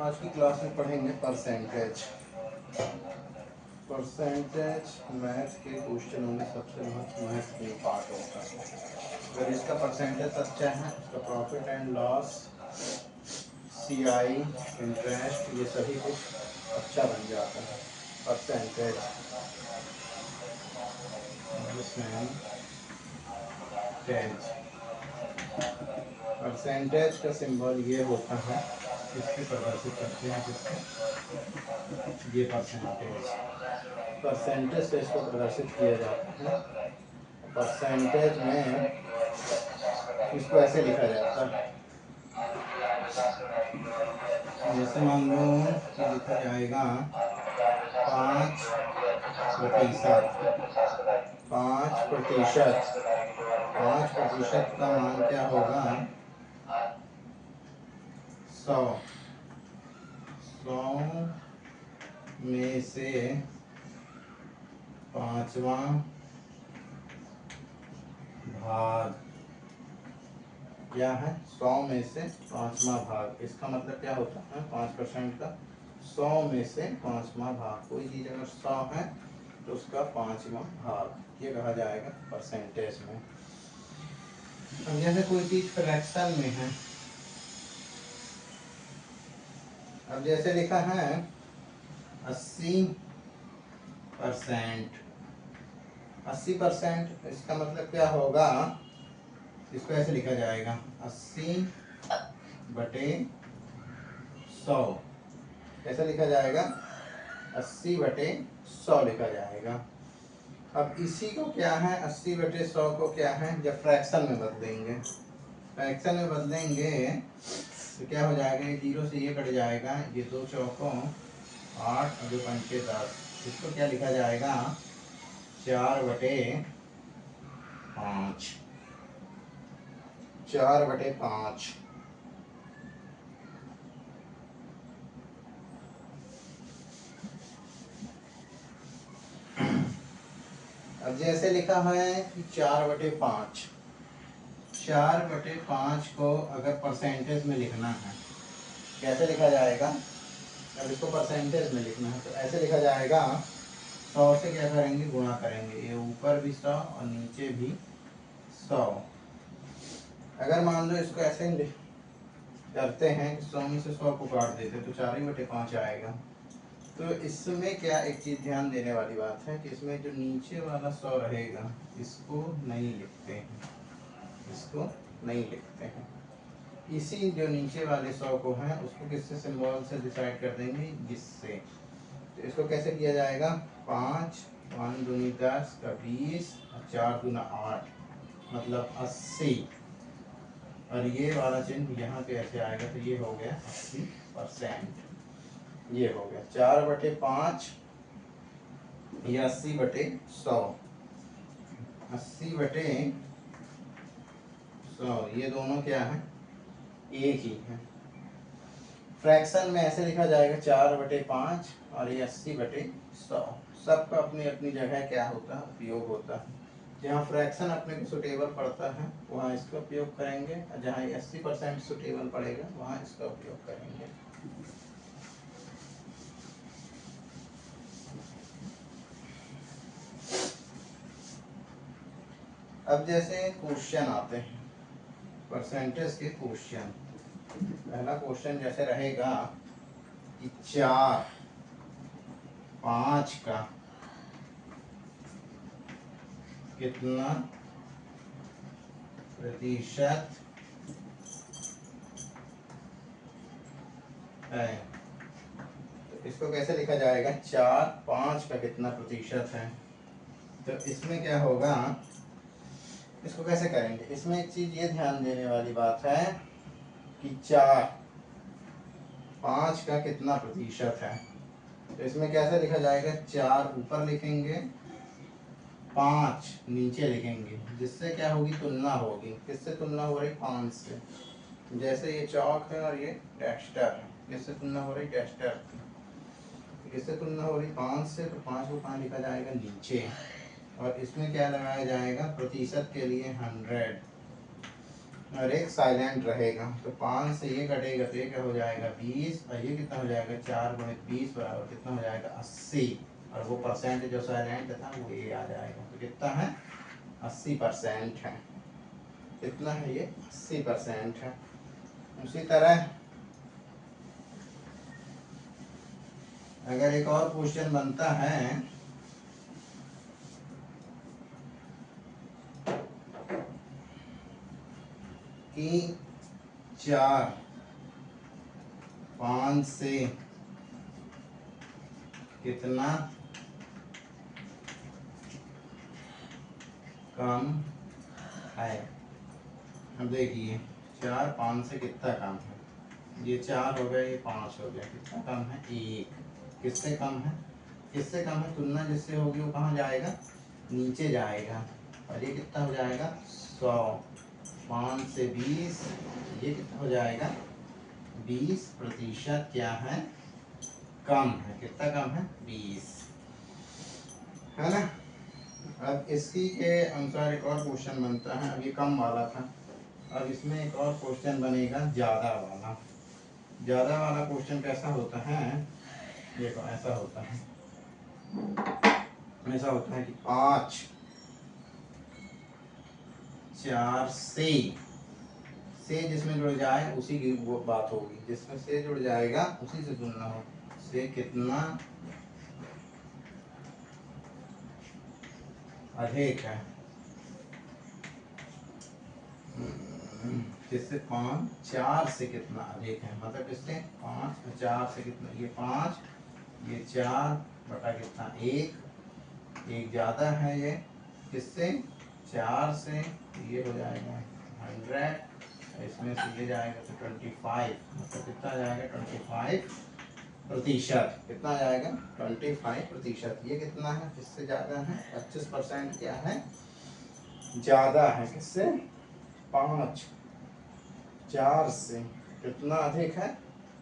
आज की क्लास में पढ़ेंगे परसेंटेज। परसेंटेज मैथ के क्वेश्चनों में सबसे महत्वपूर्ण पार्ट होता है। अगर इसका परसेंटेज अच्छा है, इसका profit and loss, CI, interest, ये सभी कुछ अच्छा बन जाता है। परसेंटेज परसेंटेज का सिंबल ये होता है, किससे प्रदर्शित करते हैं, किससे, ये परसेंटेज से इसको प्रदर्शित किया जाता है। परसेंटेज में इसको ऐसे लिखा जाता है, जैसे मान लो कि लिखा जाएगा 5%। 5%। 5% का मान क्या होगा? 100। 100 में से पांचवा भाग क्या है? 100 में से पांचवा भाग। इसका मतलब क्या होता है? 5% का 100 में से पांचवा भाग। कोई चीज अगर 100 है तो उसका पांचवा भाग, ये कहा जाएगा परसेंटेज में। अब जैसे कोई चीज फ्रैक्शन में है, अब जैसे लिखा है 80%। 80%, इसका मतलब क्या होगा? इसको ऐसे लिखा जाएगा 80/100। कैसे लिखा जाएगा? 80/100 लिखा जाएगा। अब इसी को क्या है, 80/100 को क्या है, जब फ्रैक्शन में बदलेंगे, फ्रैक्शन में बदलेंगे तो क्या हो जाएगा? ये 0 से ये कट जाएगा, ये 2 चौकों 8 और 2 पंचे 10। इसको क्या लिखा जाएगा? 4/5। 4/5। अब जैसे लिखा है कि 4/5। 4/5 को अगर परसेंटेज में लिखना है, कैसे लिखा जाएगा? अब इसको परसेंटेज में लिखना है तो ऐसे लिखा जाएगा, 100 से क्या करेंगे? गुणा करेंगे। ये ऊपर भी 100 और नीचे भी 100। अगर मान लो इसको ऐसे करते हैं कि 100 में से 100 को काट देते तो 4/5 आएगा। तो इसमें क्या एक चीज ध्यान देने वाली बात है कि इसमें जो नीचे वाला 100 रहेगा, इसको नहीं लिखते हैं, इसको नहीं लिखते हैं। इसी जो नीचे वाले 100 को है उसको किससे, सिंबल से डिसाइड कर देंगे, जिससे। तो इसको कैसे किया जाएगा? 5 1 दूनी 10 का 20 और 4 दूना 8, मतलब 80। और ये वाला चिन्ह यहाँ पे ऐसे आएगा तो ये हो गया 80%। ये हो गया 4/5 या 80/100। 80/100 ये दोनों क्या है? एक ही है। फ्रैक्शन में ऐसे लिखा जाएगा 4/5 और ये 80/100। सबका अपनी अपनी जगह क्या होता है? उपयोग होता है। जहाँ फ्रैक्शन अपने को सुटेबल पड़ता है वहाँ इसका उपयोग करेंगे, और जहाँ 80% सुटेबल पड़ेगा वहाँ इसका उपयोग करेंगे। अब जैसे क्वेश्चन आते हैं परसेंटेज के क्वेश्चन। पहला क्वेश्चन जैसे रहेगा कि 4/5 का कितना प्रतिशत है? तो इसको कैसे लिखा जाएगा? 4/5 का कितना प्रतिशत है? तो इसमें क्या होगा, इसको कैसे करेंगे? इसमें एक चीज ये ध्यान देने वाली बात है कि 4/5 का कितना प्रतिशत है। तो इसमें कैसे लिखा जाएगा? 4 ऊपर लिखेंगे, 5 नीचे लिखेंगे, जिससे क्या होगी? तुलना होगी। किससे तुलना हो रही? 5 से। जैसे ये चौक है और ये डेस्टर है, किससे तुलना हो रही? डेस्टर की। किससे तुलना हो रही? 5 से। तो 5 को कहाँ लिखा जाएगा? नीचे। और इसमें क्या लगाया जाएगा? प्रतिशत के लिए 100। और एक साइलेंट रहेगा। तो 5 से ये कटेगा तो ये क्या हो जाएगा 20, और ये कितना हो जाएगा 4 गुणित 20 बराबर कितना हो जाएगा 80, और वो परसेंट जो साइलेंट था वो ये आ जाएगा। तो कितना है 80% है। कितना है ये 80% है। उसी तरह अगर एक और क्वेश्चन बनता है कि 4 5 से कितना कम है। अब देखिए 4 5 से कितना कम है, ये 4 हो गया, ये 5 हो गया, कितना कम है 1। किससे कम है, किससे कम है, तुलना जिससे होगी वो कहाँ जाएगा, नीचे जाएगा। और ये कितना हो जाएगा 100। 5 से 20, ये कितना हो जाएगा 20% क्या है कम है। कितना कम है 20, है ना। अब इसी के अनुसार एक और क्वेश्चन बनता है। अब ये कम वाला था, अब इसमें एक और क्वेश्चन बनेगा ज़्यादा वाला। ज़्यादा वाला क्वेश्चन कैसा होता है, देखो ऐसा होता है, ऐसा होता है कि 5 4 से जिसमें जुड़ जाए उसी की वो बात होगी, जिसमें से जुड़ जाएगा उसी से तुलना हो। से कितना अधिक है, किससे 5 4 से कितना अधिक है, मतलब इससे 5 4 से कितना, ये 5 ये 4 बटा कितना 1 ज़्यादा है ये किससे 4 से, ये हो जाएगा 100, इसमें से ये जाएगा तो 25, मतलब कितना जाएगा 25%। कितना जाएगा 25%। ये कितना है, किससे ज़्यादा है 25% क्या है ज़्यादा है, किससे 5 4 से कितना अधिक है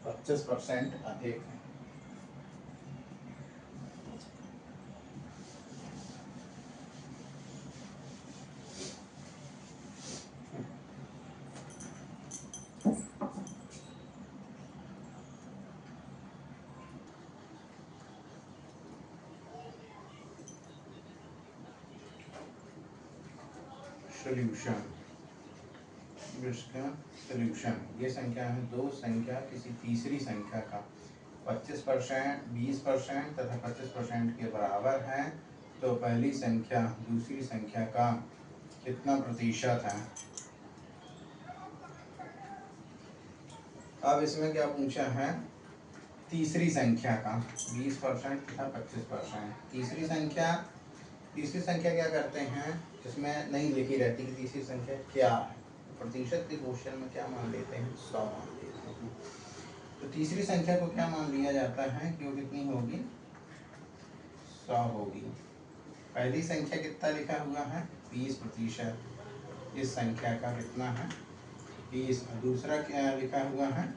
25% अधिक है। सोल्यूशन, इसका सोल्यूशन, ये संख्या है दो संख्या किसी तीसरी संख्या का 25%, 20% तथा 25% के बराबर है, तो पहली संख्या दूसरी संख्या का कितना प्रतिशत है। अब इसमें क्या पूछा है, तीसरी संख्या का 20% तथा 25%। तीसरी संख्या क्या करते हैं, इसमें नहीं लिखी रहती कि तीसरी संख्या क्या है, प्रतिशत के क्वेश्चन में क्या मान लेते हैं 100 मान लेते हैं। तो तीसरी संख्या को क्या मान लिया जाता है कि वो कितनी होगी 100 होगी। पहली संख्या कितना लिखा हुआ है 20%, इस संख्या का कितना है 20। दूसरा क्या लिखा हुआ है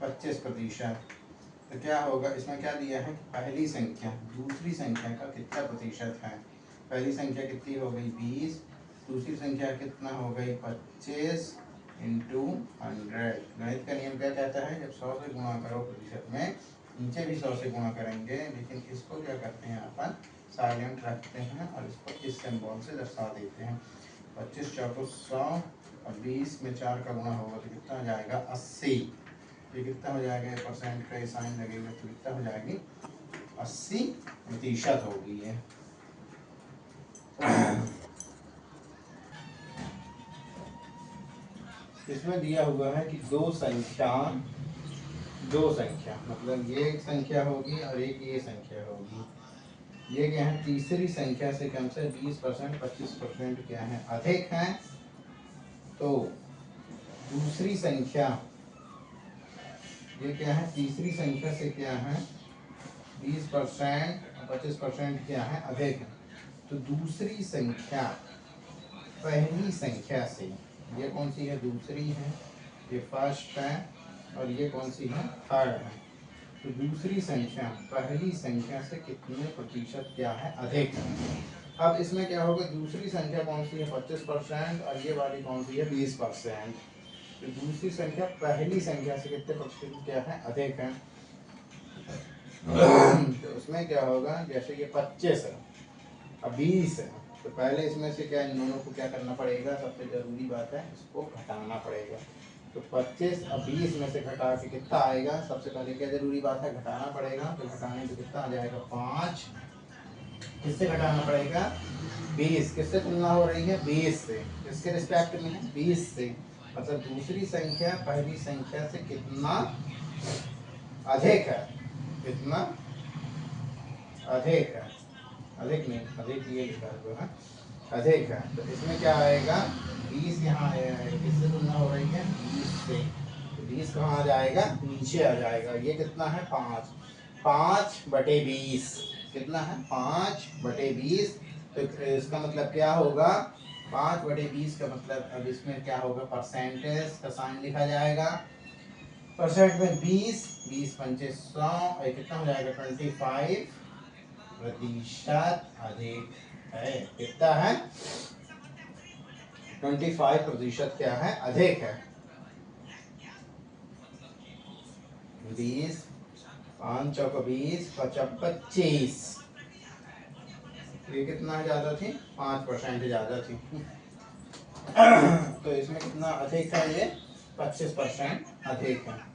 25%। तो क्या होगा, इसमें क्या दिया है पहली संख्या दूसरी संख्या का कितना प्रतिशत है। पहली संख्या कितनी हो गई 20, दूसरी संख्या कितना हो गई 25 इंटू 100। गणित का नियम क्या कहता है, जब 100 से गुणा करो प्रतिशत में, नीचे भी 100 से गुणा करेंगे, लेकिन इसको क्या करते हैं अपन साइलेंट रखते हैं और इसको इस सिंबल से दर्शा देते हैं। 25 चौको 100 और 20 में 4 का गुणा होगा तो कितना हो जाएगा 80। ये कितना हो जाएगा, परसेंट का साइन लगेगा तो कितना हो जाएगी 80% होगी ये। इसमें दिया हुआ है कि दो संख्या मतलब ये एक संख्या होगी और एक ये संख्या होगी। ये क्या है, तीसरी संख्या से कम से 20% 25% क्या है अधिक है, तो दूसरी संख्या, ये क्या है तीसरी संख्या से क्या है 20% 25% क्या है अधिक है। तो दूसरी संख्या पहली संख्या से, ये कौन सी है दूसरी है, ये फर्स्ट है, और ये कौन सी है थर्ड है। तो दूसरी संख्या पहली संख्या से कितने प्रतिशत क्या है अधिक है। अब इसमें क्या होगा, दूसरी संख्या कौन सी है 25% और ये वाली कौन सी है 20%। तो दूसरी संख्या पहली संख्या से कितने प्रतिशत क्या है, अधिक है। तो उसमें क्या होगा, जैसे ये 25 है अब 20 है, तो पहले इसमें से क्या इन दोनों को क्या करना पड़ेगा, सबसे जरूरी बात है इसको घटाना पड़ेगा। तो 25 अब 20 में से घटा के कितना आएगा, सबसे पहले क्या जरूरी बात है, घटाना पड़ेगा। तो घटाने पे कितना आ जाएगा 5, किससे घटाना पड़ेगा 20, किससे तुलना हो रही है 20 से, किसके रिस्पेक्ट में है 20 से, मतलब दूसरी संख्या पहली संख्या से कितना अधिक है, कितना अधिक है, अधिक नहीं, अधिक ये लिखा हुआ है अधिक है। तो इसमें क्या आएगा 20 यहाँ आया है, किससे तुलना हो रही है 20 से, तो 20 कहाँ आ जाएगा, नीचे आ जाएगा। ये कितना है 5, 5/20 कितना है 5/20। तो इसका मतलब क्या होगा 5/20 का मतलब, अब इसमें क्या होगा परसेंटेज का साइन लिखा जाएगा। परसेंट में 20, 20×5 100, कितना हो जाएगा 25% अधिक है। कितना है 25% क्या है, अधिक है। 20, 5 चौका 20, 25, ये कितना ज्यादा थी 5% ज्यादा थी। तो इसमें कितना अधिक है, ये 25% अधिक है।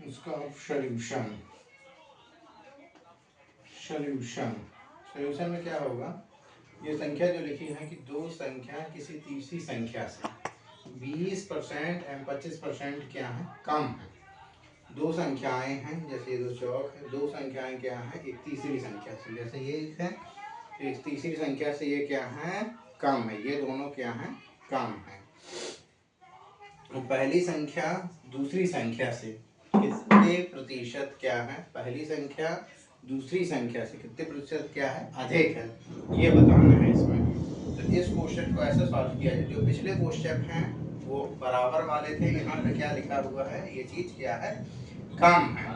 इसका सॉल्यूशन, सॉल्यूशन सॉल्यूशन में क्या होगा, ये संख्या जो लिखी है कि दो संख्या किसी तीसरी संख्या से 20% एवं 25% क्या है, कम है। दो संख्याएं हैं, जैसे ये दो चौक है, दो संख्याएं क्या है एक तीसरी संख्या से, जैसे ये है एक तीसरी संख्या से ये क्या है कम है, ये दोनों क्या है कम है। तो पहली संख्या दूसरी संख्या से कितने प्रतिशत क्या है, पहली संख्या दूसरी संख्या से कितने प्रतिशत क्या है अधिक है, ये बताना है इसमें। तो इस क्वेश्चन को ऐसे सॉल्व किया जाए, जो पिछले क्वेश्चन हैं वो बराबर वाले थे, यहाँ पे क्या लिखा हुआ है ये चीज क्या है कम है,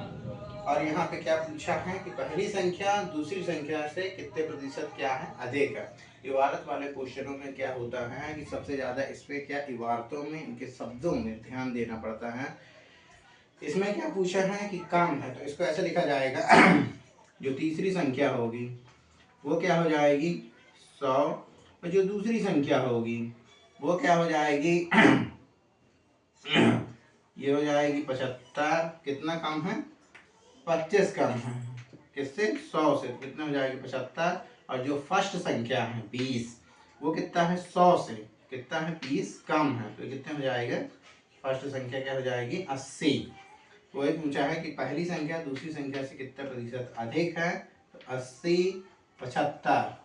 और यहाँ पे क्या पूछा है कि पहली संख्या दूसरी संख्या से कितने प्रतिशत क्या है अधिक है। इबारत वाले क्वेश्चनों में क्या होता है कि सबसे ज्यादा इस पे क्या इबारतों में इनके शब्दों में ध्यान देना पड़ता है। इसमें क्या पूछा है कि कम है, तो इसको ऐसे लिखा जाएगा जो तीसरी संख्या होगी वो क्या हो जाएगी 100, और जो दूसरी संख्या होगी वो क्या हो जाएगी ये हो जाएगी 75, कितना कम है 25 कम है, किससे 100 से, कितना हो जाएगी 75। और जो फर्स्ट संख्या है 20 वो कितना है 100 से, कितना है 20 कम है, तो कितने हो जाएगा फर्स्ट संख्या क्या हो जाएगी 80। वही पूछा है कि पहली संख्या दूसरी संख्या से कितना प्रतिशत अधिक है, तो 80 75,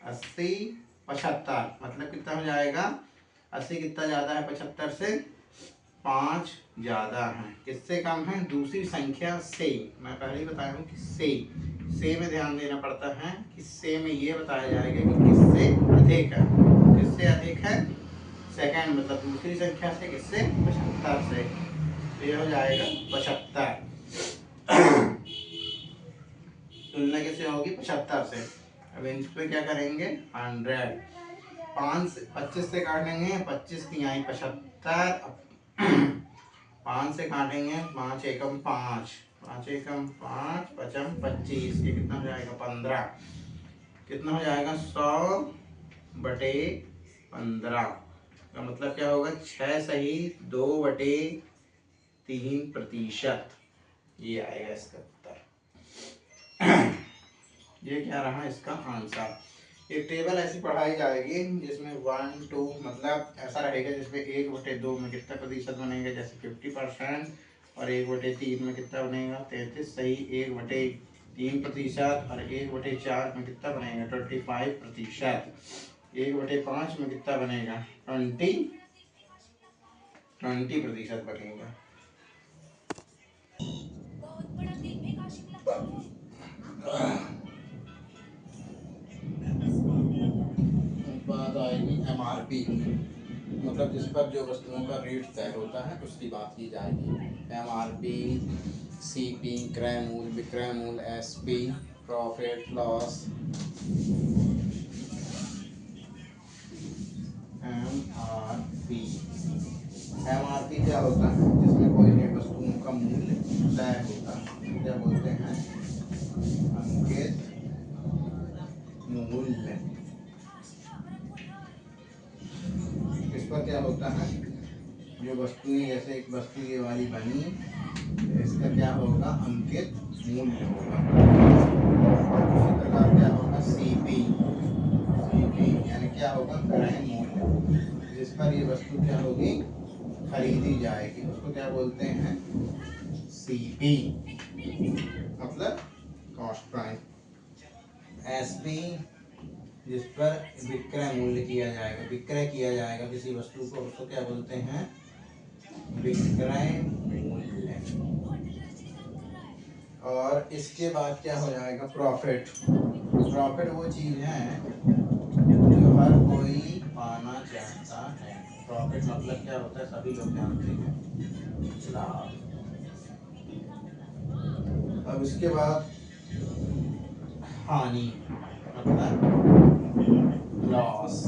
80 75 मतलब कितना हो जाएगा 80 कितना ज़्यादा है 75 से, 5 ज़्यादा है, किससे कम है दूसरी संख्या से। मैं पहले ही बताया हूँ कि से में ध्यान देना पड़ता है कि से में ये बताया जाएगा कि किससे अधिक है, किससे अधिक है सेकंड मतलब दूसरी संख्या से, किससे 75 से, तो ये हो जाएगा 75। तुलना किससे होगी 75 से। अब इन पे क्या करेंगे 100, 25 से काटेंगे 25 की आई 75, 5 से काटेंगे 5 एकम 5, 5 एकम 5 पचम 25, ये कितना हो जाएगा 15, कितना हो जाएगा 100/15 का मतलब क्या होगा 6 सही 2/3%, ये आएगा इसका उत्तर। ये क्या रहा इसका आंसर। एक टेबल ऐसी पढ़ाई जाएगी जिसमें 1 2 मतलब ऐसा रहेगा जिसमें 1/2 में कितना प्रतिशत बनेगा, जैसे 50%, और 1/3 में कितना बनेगा 33 सही, 1/3% और 1/4 में कितना बनेगा 25%, 1/5 में कितना बनेगा 20% बनेगा। बात आएगी MRP की, मतलब जिस पर जो वस्तुओं का रेट तय होता है उसकी बात की जाएगी। MRP, CP क्रय मूल्य, विक्रय मूल्य, SP profit loss MRP। MRP क्या होता है? जिसमें कोई भी वस्तुओं का मूल्य तय होता है, क्या बोलते हैं? अंकित मूल्य। इस पर क्या होता है? जो वस्तुएं, जैसे एक वस्तु ये वाली बनी, इसका क्या होगा? अंकित मूल्य होगा। इसी प्रकार क्या होगा? CP। यानी क्या होगा? क्रय मूल्य। जिस पर ये वस्तु क्या होगी? खरीदी जाएगी, उसको क्या बोलते हैं? CP, मतलब कॉस्ट प्राइस। SP, जिस पर विक्रय मूल्य किया जाएगा, विक्रय किया जाएगा किसी वस्तु को, उसको क्या बोलते हैं? विक्रय मूल्य। और इसके बाद क्या हो जाएगा? प्रॉफिट। प्रॉफिट वो चीज है जो हर कोई पाना चाहता है। प्रॉफिट मतलब क्या होता है? सभी लोग जानते हैं, लाभ। अब इसके बाद हानि, मतलब लॉस।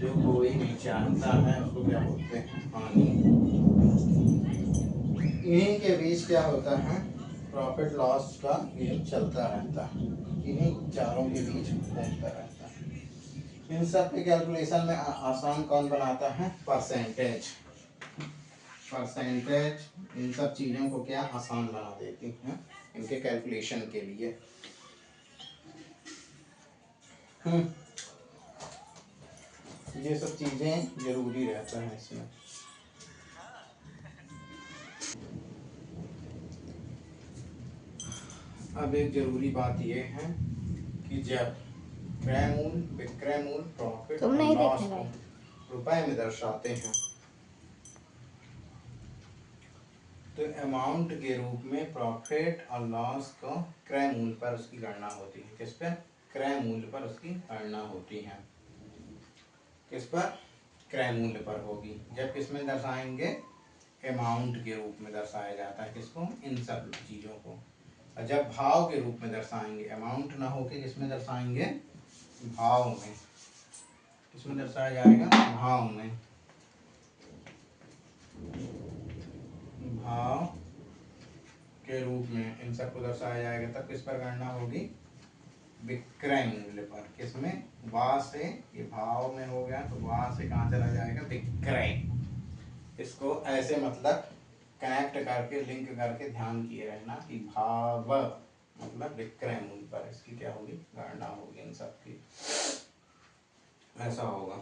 जो कोई नहीं चाहता है उसको क्या बोलते हैं? हानि। इन्हीं के बीच क्या होता है? प्रॉफिट लॉस का गेम चलता रहता है, इन्हीं चारों के बीच घूमता रहता है। इन सब के कैलकुलेशन में आसान कौन बनाता है? परसेंटेज। परसेंटेज इन सब चीजों को क्या आसान बना देती हैं इनके कैलकुलेशन के लिए। ये सब चीजें जरूरी रहता है इसमें। अब एक जरूरी बात यह है कि जब क्रय मूल्य, विक्रय मूल्य, प्रॉफिट और लॉस को रुपए में दर्शाते हैं तो अमाउंट के रूप में प्रॉफिट और लॉस को क्रय मूल्य पर उसकी गणना होती है। किस पर? क्रय मूल्य पर उसकी गणना होती है। किस पर? क्रय मूल्य पर होगी। जब किसमें दर्शाएंगे? अमाउंट के रूप में दर्शाया जाता है। किसको? इन सब चीजों को। और जब भाव के रूप में दर्शाएंगे, अमाउंट ना होके किसमें दर्शाएंगे? भाव में। किसमें दर्शाया जाएगा? भाव में। भाव के रूप में इन सबको दर्शाया जाएगा। तब किस पर गणना होगी? विक्रय मूल्य पर। किसमें? वा से, ये भाव में हो गया तो वा से कहाँ चला जाएगा? विक्रय। इसको ऐसे मतलब कनेक्ट करके, लिंक करके ध्यान किए रहना कि भाव मतलब विक्रय मूल्य पर इसकी क्या होगी? गणना होगी इन सबकी। ऐसा होगा।